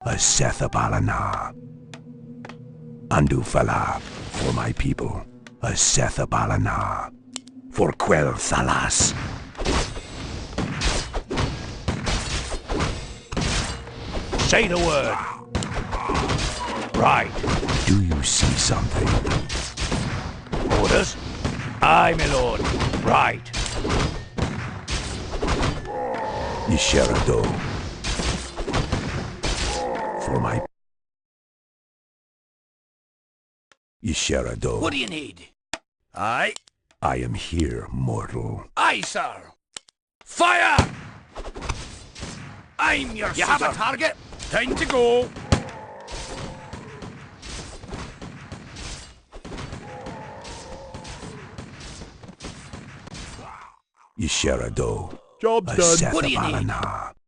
a Sethabalana. Andufala, for my people, a Sethabalana. For Quel Thalas. Say the word. Right. Do you see something? Orders? Aye, my lord. Right. Yisherado. For my... Yisherado. What do you need? Aye. I am here, mortal. Aye, sir. Fire! I'm your You have a target? Time to go. Yisherado. Job's A done. Sethabalana. What do you need?